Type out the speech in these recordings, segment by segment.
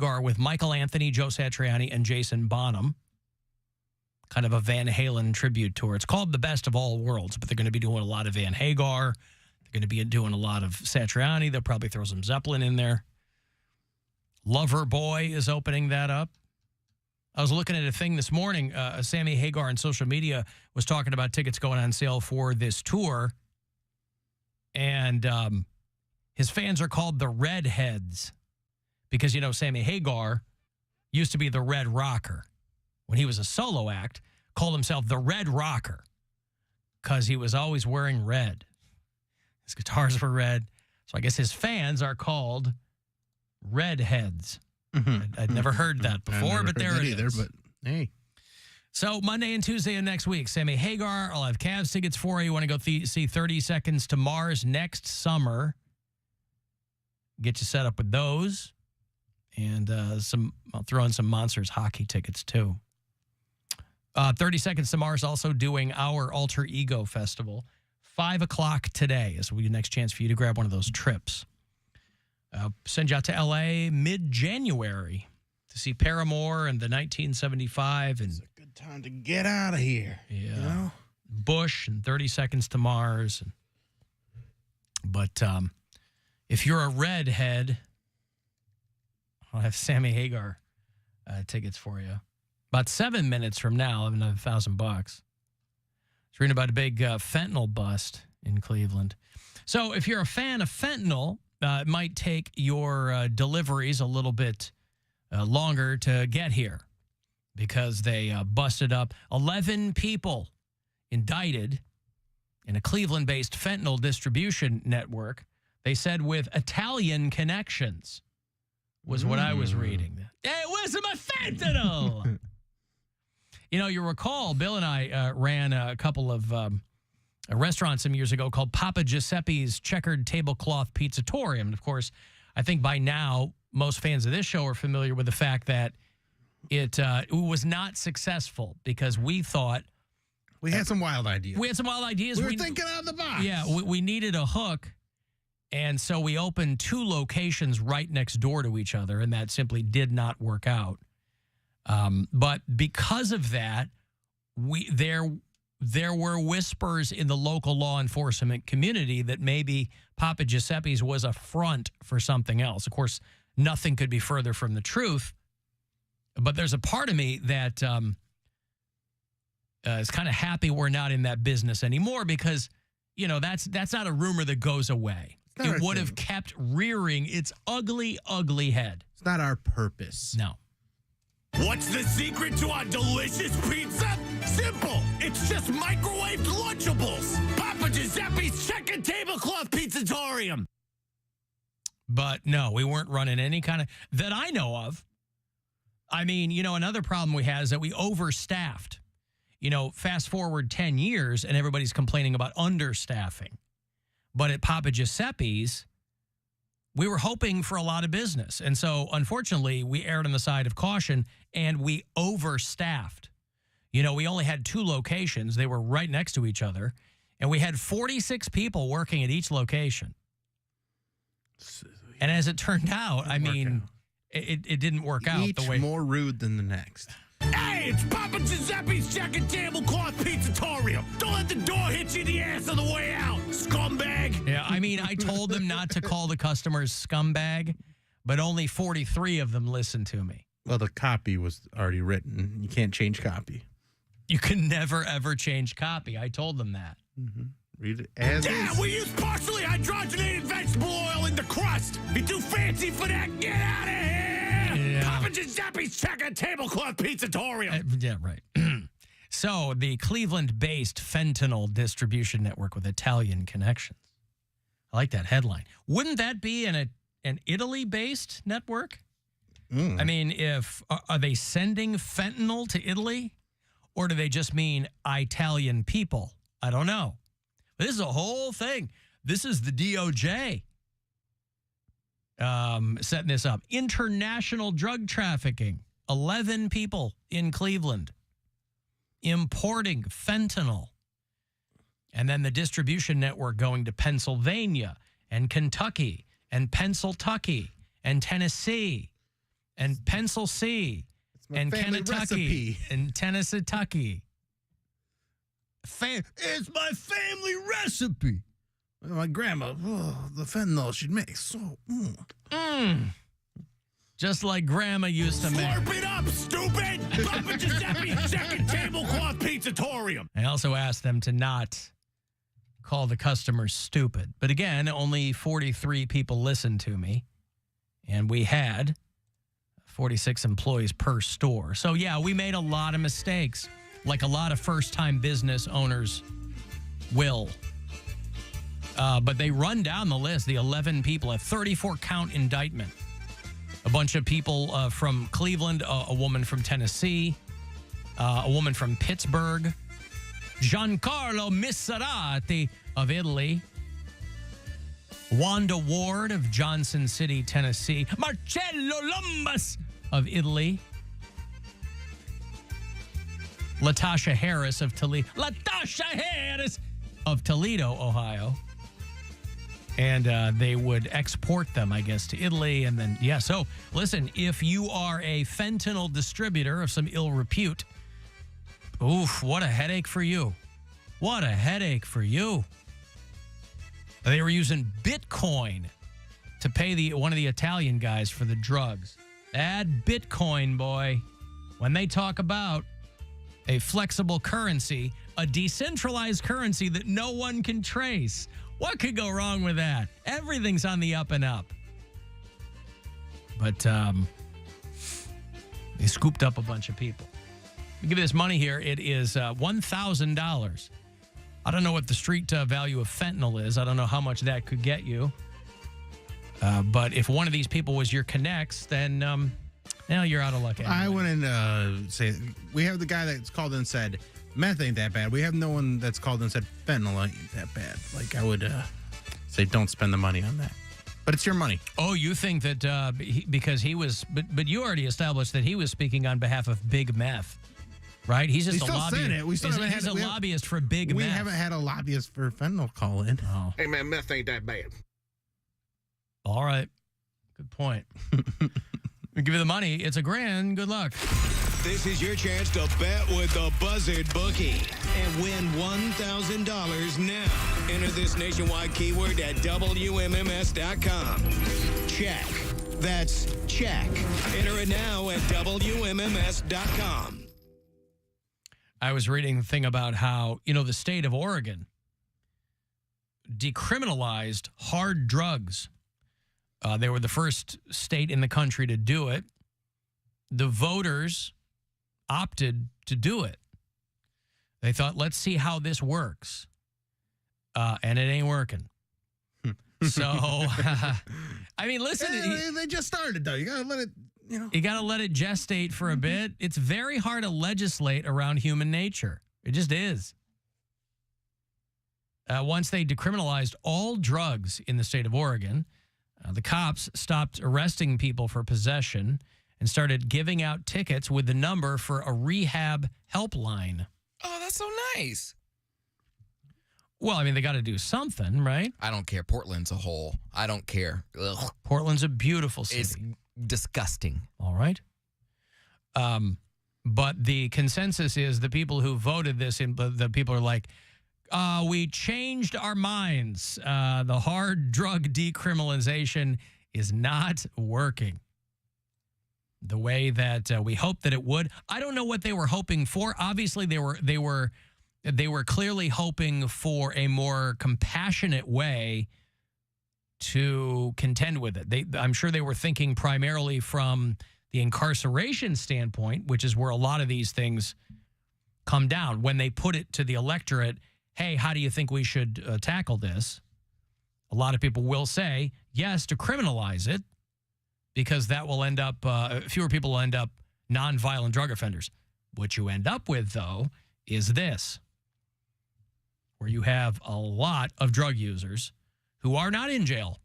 Hagar with Michael Anthony, Joe Satriani, and Jason Bonham. Kind of a Van Halen tribute tour. It's called The Best of All Worlds, but they're going to be doing a lot of Van Hagar. They're going to be doing a lot of Satriani. They'll probably throw some Zeppelin in there. Loverboy is opening that up. I was looking at a thing this morning. Sammy Hagar on social media was talking about tickets going on sale for this tour. And his fans are called the Redheads because, you know, Sammy Hagar used to be the Red Rocker. When he was a solo act, called himself the Red Rocker because he was always wearing red. His guitars were red. So I guess his fans are called Redheads. I'd never heard that before, but there it is. But hey. So Monday and Tuesday of next week, Sammy Hagar, I'll have Cavs tickets for you. You want to go see 30 Seconds to Mars next summer. Get you set up with those. And I'll throw in some Monsters hockey tickets too. 30 Seconds to Mars also doing our Alter Ego Festival. 5 o'clock today is the next chance for you to grab one of those trips. Send you out to L.A. mid-January to see Paramore and the 1975. And it's a good time to get out of here. Yeah. You know? Bush and 30 Seconds to Mars. But if you're a redhead, I'll have Sammy Hagar tickets for you. About 7 minutes from now, I'll have another $1,000. It's reading about a big fentanyl bust in Cleveland. So if you're a fan of fentanyl, it might take your deliveries a little bit longer to get here because they busted up 11 people indicted in a Cleveland-based fentanyl distribution network. They said with Italian connections was what I was reading. Hey, where's my fentanyl? You know, you recall, Bill and I ran a couple of restaurants some years ago called Papa Giuseppe's Checkered Tablecloth Pizzatorium. Of course, I think by now, most fans of this show are familiar with the fact that it was not successful because we thought... We had some wild ideas. We had some wild ideas. We were thinking out of the box. Yeah, we needed a hook. And so we opened 2 locations right next door to each other, and that simply did not work out. But because of that, there were whispers in the local law enforcement community that maybe Papa Giuseppe's was a front for something else. Of course, nothing could be further from the truth. But there's a part of me that is kind of happy we're not in that business anymore because, you know, that's not a rumor that goes away. It would have kept rearing its ugly, ugly head. It's not our purpose. No. What's the secret to our delicious pizza? Simple. It's just microwaved Lunchables. Papa Giuseppe's Checkered Tablecloth Pizzatorium. But no, we weren't running any kind of, that I know of. I mean, you know, another problem we had is that we overstaffed. You know, fast forward 10 years and everybody's complaining about understaffing. But at Papa Giuseppe's, we were hoping for a lot of business. And so, unfortunately, we erred on the side of caution and we overstaffed. You know, we only had 2 locations. They were right next to each other. And we had 46 people working at each location. And as it turned out, I mean, it didn't work out the way. Each more rude than the next. Hey, it's Papa Giuseppe's Checkered Tablecloth Pizzatorium. Don't let the door hit you in the ass on the way out, scumbag. Yeah, I mean, I told them not to call the customers scumbag, but only 43 of them listened to me. Well, the copy was already written. You can't change copy. You can never, ever change copy. I told them that. Mm-hmm. Read it as Yeah, is. we use partially hydrogenated vegetable oil in the crust. You're too fancy for that. Get out of here. Yeah. Papa Giuseppe's Checkered Tablecloth Pizzatorium. Yeah, right. So, the Cleveland-based fentanyl distribution network with Italian connections. I like that headline. Wouldn't that be an Italy-based network? I mean, are they sending fentanyl to Italy? Or do they just mean Italian people? I don't know. But this is a whole thing. This is the DOJ setting this up. International drug trafficking. 11 people in Cleveland importing fentanyl. And then the distribution network going to Pennsylvania and Kentucky and Pennsylvania and Tennessee and Pencil C and Kentucky and Tennessee. It's my family recipe. Well, my grandma, the fentanyl she'd make so. Just like Grandma used to make. Slurp it up, stupid! Papa Giuseppe's second tablecloth pizzatorium. I also asked them to not call the customers stupid. But again, only 43 people listened to me. And we had 46 employees per store. So, yeah, we made a lot of mistakes, like a lot of first-time business owners will. But they run down the list, the 11 people, a 34-count indictment. A bunch of people from Cleveland, a woman from Tennessee, a woman from Pittsburgh, Giancarlo Miserati of Italy, Wanda Ward of Johnson City, Tennessee, Marcello Lombas of Italy, Latasha Harris of Toledo, Ohio. And they would export them, I guess, to Italy. And then, yeah, so listen, if you are a fentanyl distributor of some ill repute, oof, what a headache for you. What a headache for you. They were using Bitcoin to pay one of the Italian guys for the drugs. That Bitcoin, boy, when they talk about a flexible currency, a decentralized currency that no one can trace, what could go wrong with that? Everything's on the up and up. But they scooped up a bunch of people. I'll give you this money here. It is $1,000. I don't know what the street value of fentanyl is. I don't know how much that could get you. But if one of these people was your connects, then now you're out of luck. Anyway. I wouldn't say we have the guy that's called and said meth ain't that bad. We have no one that's called and said fentanyl ain't that bad. Like I would say, don't spend the money on that. But it's your money. Oh, you think that because he was, but you already established that he was speaking on behalf of Big Meth. Right? He's just a lobbyist. He's a lobbyist for Big Meth. We haven't had a lobbyist for fentanyl call in. Oh. Hey, man, meth ain't that bad. All right. Good point. We give you the money. It's $1,000. Good luck. This is your chance to bet with the Buzzard Bookie and win $1,000 now. Enter this nationwide keyword at WMMS.com. Check. That's check. Enter it now at WMMS.com. I was reading the thing about how, the state of Oregon decriminalized hard drugs. They were the first state in the country to do it. The voters opted to do it. They thought, let's see how this works. And it ain't working. So, I mean, listen. They just started, though. You got to let it, You got to let it gestate for a bit. It's very hard to legislate around human nature. It just is. Once they decriminalized all drugs in the state of Oregon, the cops stopped arresting people for possession and started giving out tickets with the number for a rehab helpline. Oh, that's so nice. Well, I mean, they got to do something, right? I don't care. Portland's a hole. I don't care. Ugh. Portland's a beautiful city. It's disgusting. All right. But the consensus is the people who voted this in, the people are like, we changed our minds. The hard drug decriminalization is not working the way that we hoped that it would. I don't know what they were hoping for. Obviously, they were clearly hoping for a more compassionate way to contend with it. I'm sure they were thinking primarily from the incarceration standpoint, which is where a lot of these things come down. When they put it to the electorate, hey, how do you think we should tackle this? A lot of people will say, yes, to criminalize it, because that will end up, fewer people will end up nonviolent drug offenders. What you end up with, though, is this, where you have a lot of drug users who are not in jail,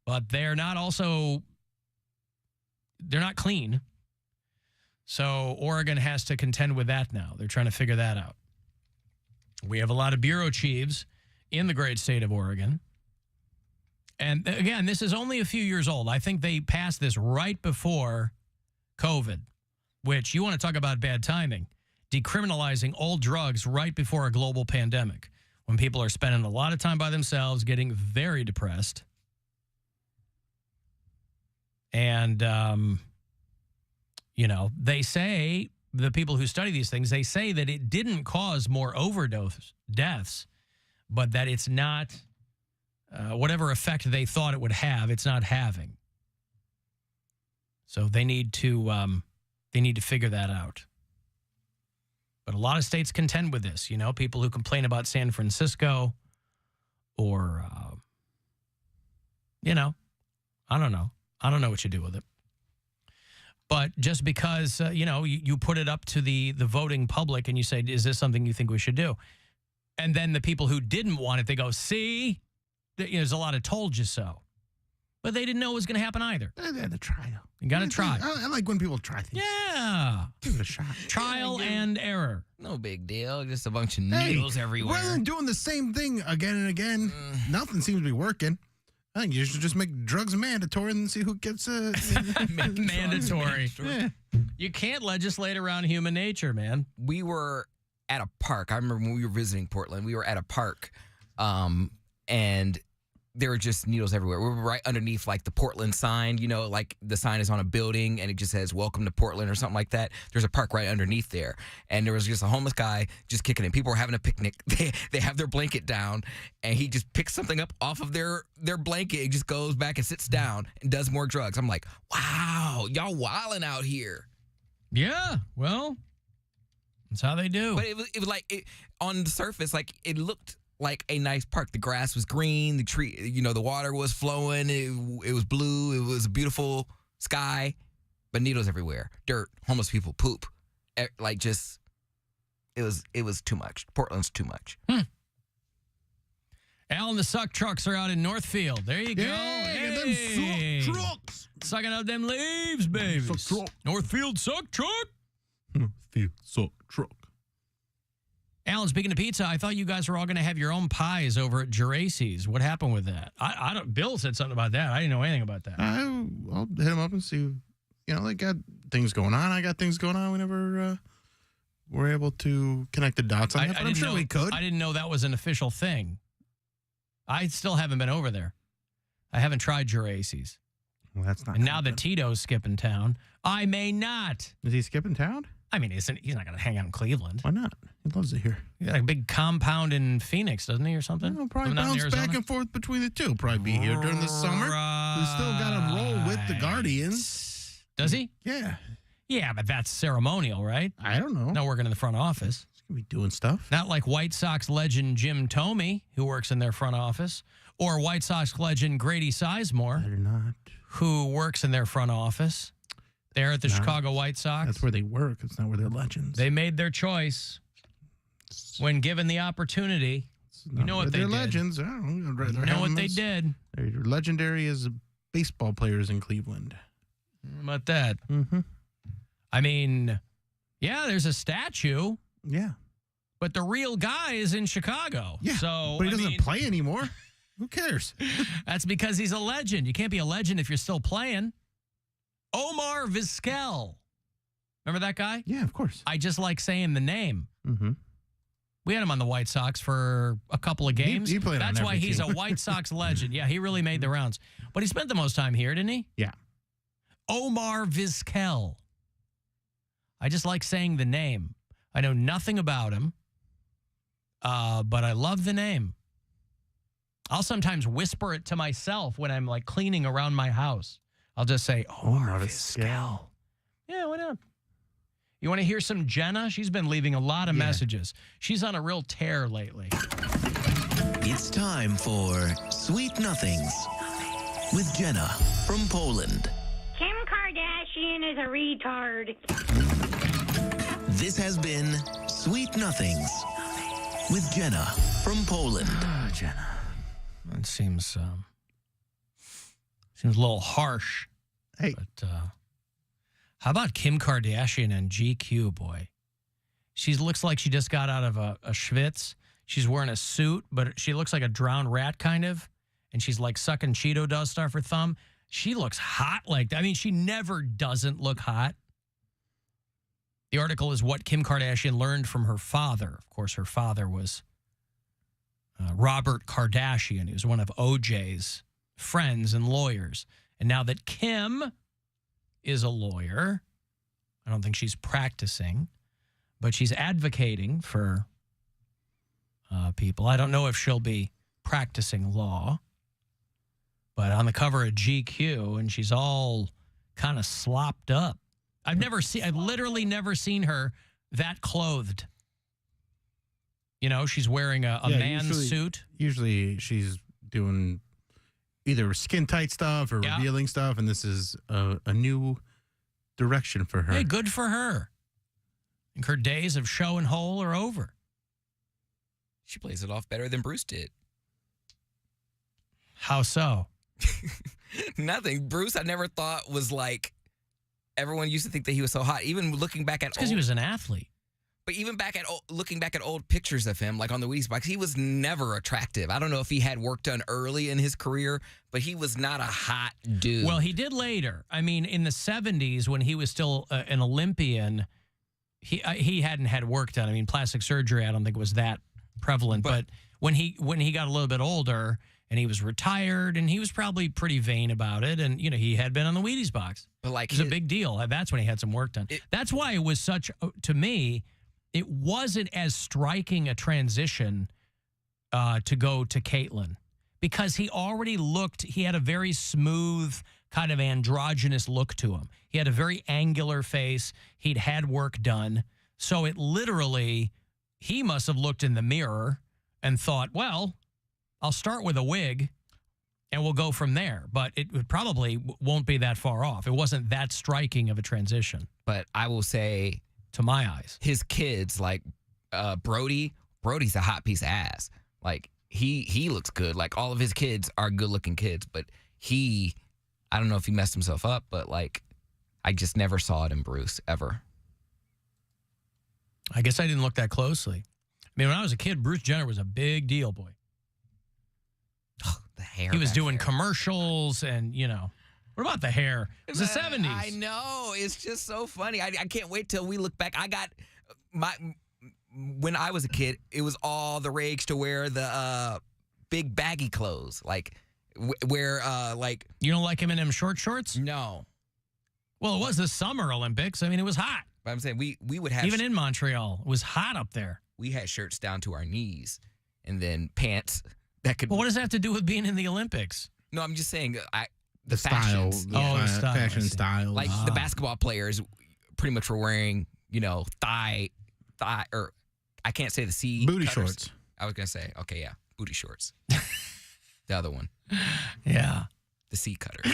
but they're not clean. So Oregon has to contend with that now. They're trying to figure that out. We have a lot of bureau chiefs in the great state of Oregon. And again, this is only a few years old. I think they passed this right before COVID, which you want to talk about bad timing, decriminalizing all drugs right before a global pandemic when people are spending a lot of time by themselves, getting very depressed. And, they say, the people who study these things, they say that it didn't cause more overdose deaths, but that it's not whatever effect they thought it would have, it's not having. So they need to figure that out. But a lot of states contend with this. People who complain about San Francisco, or I don't know. I don't know what you do with it. But just because you put it up to the voting public and you say, is this something you think we should do? And then the people who didn't want it, they go, see, there's a lot of told you so. But they didn't know it was going to happen either. They had to try. You got to try. I like when people try things. Yeah. Give it a shot. Trial and error. No big deal. Just a bunch of needles everywhere. Rather than doing the same thing again and again, nothing seems to be working. I think you should just make drugs mandatory and see who gets mandatory. Yeah. You can't legislate around human nature, man. We were at a park. I remember when we were visiting Portland, we were at a park, and there were just needles everywhere. We were right underneath, like, the Portland sign, like the sign is on a building and it just says, welcome to Portland or something like that. There's a park right underneath there. And there was just a homeless guy just kicking it. People were having a picnic. They have their blanket down, and he just picks something up off of their blanket. He just goes back and sits down and does more drugs. I'm like, wow, y'all wilding out here. Yeah, well, that's how they do. But it was like, on the surface, like, it looked like a nice park. The grass was green, the tree, the water was flowing, it was blue, it was a beautiful sky, but needles everywhere, dirt, homeless people, poop, like, just, it was too much. Portland's too much. Alan, the suck trucks are out in Northfield. There you go. Hey, them suck trucks. Sucking out them leaves, baby. Suck truck. Northfield suck truck. Northfield suck truck. Alan, speaking of pizza, I thought you guys were all going to have your own pies over at Geraci's. What happened with that? I don't. Bill said something about that. I didn't know anything about that. I'll hit him up and see. They got things going on. I got things going on. We never were able to connect the dots on that, but I'm sure we could. I didn't know that was an official thing. I still haven't been over there. I haven't tried Geraci's. Well, that's not. And now that Tito's skipping town, I may not. Is he skipping town? I mean, he's not going to hang out in Cleveland. Why not? He loves it here. He's got a big compound in Phoenix, doesn't he, or something? No, probably bounce back and forth between the two. Probably be here during the summer. We still got to roll with the Guardians. Does he? Yeah. Yeah, but that's ceremonial, right? I don't know. Not working in the front office. He's going to be doing stuff. Not like White Sox legend Jim Thome, who works in their front office, or White Sox legend Grady Sizemore, Better not. who works in their front office. They're at the Chicago White Sox. That's where they work. It's not where they're legends. They made their choice when given the opportunity. You know what they did. did. They're legends. I don't know. You know what they did. They're legendary as baseball players in Cleveland. How about that? Mm-hmm. I mean, yeah, there's a statue, Yeah. but the real guy is in Chicago. Yeah. So, But he doesn't play anymore. Who cares? That's because he's a legend. You can't be a legend if you're still playing. Omar Vizquel. Remember that guy? Yeah, of course. I just like saying the name. Mm-hmm. We had him on the White Sox for a couple of games. He played on That's why every he's a team. White Sox legend. Yeah, he really made the rounds. But he spent the most time here, didn't he? Yeah. Omar Vizquel. I just like saying the name. I know nothing about him, but I love the name. I'll sometimes whisper it to myself when I'm like cleaning around my house. I'll just say, Omar Vizquel. Yeah, why not? You want to hear some Jenna? She's been leaving a lot of messages. She's on a real tear lately. It's time for Sweet Nothings with Jenna from Poland. Kim Kardashian is a retard. This has been Sweet Nothings with Jenna from Poland. Jenna. That seems a little harsh. Hey. But how about Kim Kardashian and GQ, boy? She looks like she just got out of a schwitz. She's wearing a suit, but she looks like a drowned rat kind of. And she's like sucking Cheeto dust off her thumb. She looks hot like that. I mean, she never doesn't look hot. The article is what Kim Kardashian learned from her father. Of course, her father was Robert Kardashian. He was one of OJ's friends and lawyers. And now that Kim is a lawyer, I don't think she's practicing, but she's advocating for people. I don't know if she'll be practicing law, but on the cover of GQ, and she's all kind of slopped up. I've literally never seen her that clothed. You know, she's wearing a man's suit. Usually she's doing either skin tight stuff or revealing stuff, and this is a new direction for her. Hey, good for her. I think her days of show and hole are over. She plays it off better than Bruce did. How so? Nothing. Bruce, I never thought was like, everyone used to think that he was so hot. Even looking back at because he was an athlete. But even looking back at old pictures of him, like on the Wheaties box, he was never attractive. I don't know if he had work done early in his career, but he was not a hot dude. Well, he did later. I mean, in the 70s when he was still an Olympian, he hadn't had work done. I mean, plastic surgery, I don't think was that prevalent. But when he got a little bit older and he was retired, and he was probably pretty vain about it, and he had been on the Wheaties box. But like, it was a big deal. That's when he had some work done. That's why it was such, to me, it wasn't as striking a transition to go to Caitlyn, because he already he had a very smooth, kind of androgynous look to him. He had a very angular face. He'd had work done. So it literally, he must have looked in the mirror and thought, well, I'll start with a wig and we'll go from there. But it probably won't be that far off. It wasn't that striking of a transition. But I will say, to my eyes, his kids, like Brody's a hot piece of ass. Like he looks good. Like all of his kids are good looking kids, but I don't know if he messed himself up, but like I just never saw it in Bruce ever. I guess I didn't look that closely. I mean, when I was a kid, Bruce Jenner was a big deal, boy. Oh, the hair. He was doing commercials and, what about the hair? It was the 70s. I know. It's just so funny. I can't wait till we look back. When I was a kid, it was all the rage to wear the big baggy clothes. Like, where, like. You don't like him in them short shorts? No. Well, it was the Summer Olympics. I mean, it was hot. But I'm saying we would have. Even in Montreal, it was hot up there. We had shirts down to our knees and then pants that could. Well, what does that have to do with being in the Olympics? No, I'm just saying the style, the style, fashion style. Like the basketball players pretty much were wearing, thigh, or I can't say the C. Booty cutters. shorts. I was going to say, okay, yeah, booty shorts. The other one. Yeah. The C cutters.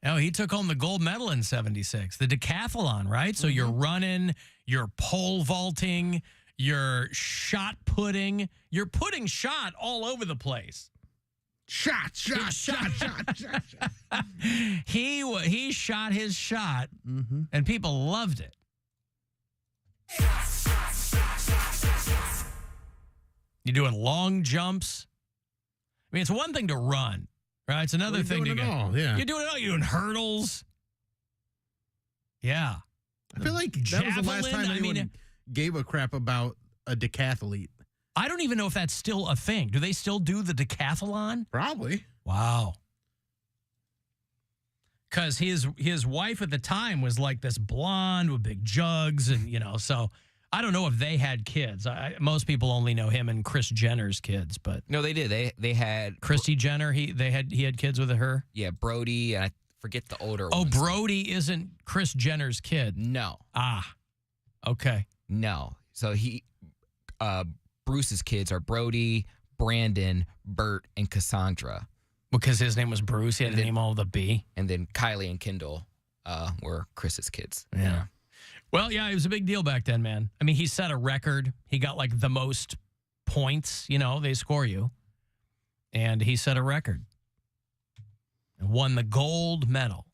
No, he took home the gold medal in 76. The decathlon, right? So you're running, you're pole vaulting, you're shot putting. You're putting shot all over the place. Shot. He shot his shot, and people loved it. You're doing long jumps. I mean, it's one thing to run, right? It's another thing to go. Yeah. You're doing it all. You're doing hurdles. Yeah. I feel like that was the last time anyone gave a crap about a decathlete. I don't even know if that's still a thing. Do they still do the decathlon? Probably. Wow. Because his wife at the time was like this blonde with big jugs, and so I don't know if they had kids. Most people only know him and Kris Jenner's kids, but no, they did. They had Christy Jenner. He had kids with her. Yeah, Brody, and I forget the older. Oh, ones. Brody isn't Kris Jenner's kid. No. Okay. No. So Bruce's kids are Brody, Brandon, Bert, and Cassandra. Because his name was Bruce, he had to name all the B. And then Kylie and Kendall were Chris's kids. Yeah. Well, yeah, it was a big deal back then, man. I mean, he set a record. He got like the most points, they score you. And he set a record. And won the gold medal.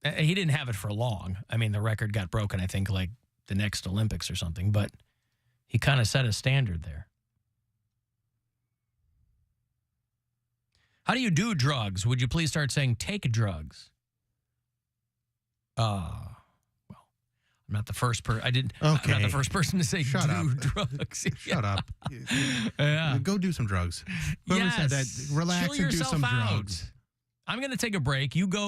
He didn't have it for long. I mean, the record got broken, I think, like the next Olympics or something. But he kind of set a standard there. How do you do drugs? Would you please start saying take drugs? Well, I'm not the first person. I'm not Okay. the first person to say Shut do up. drugs. Shut up. Yeah. Go do some drugs. Whoever said that, Yes. relax Chill and do yourself some out. drugs. I'm going to take a break. You go.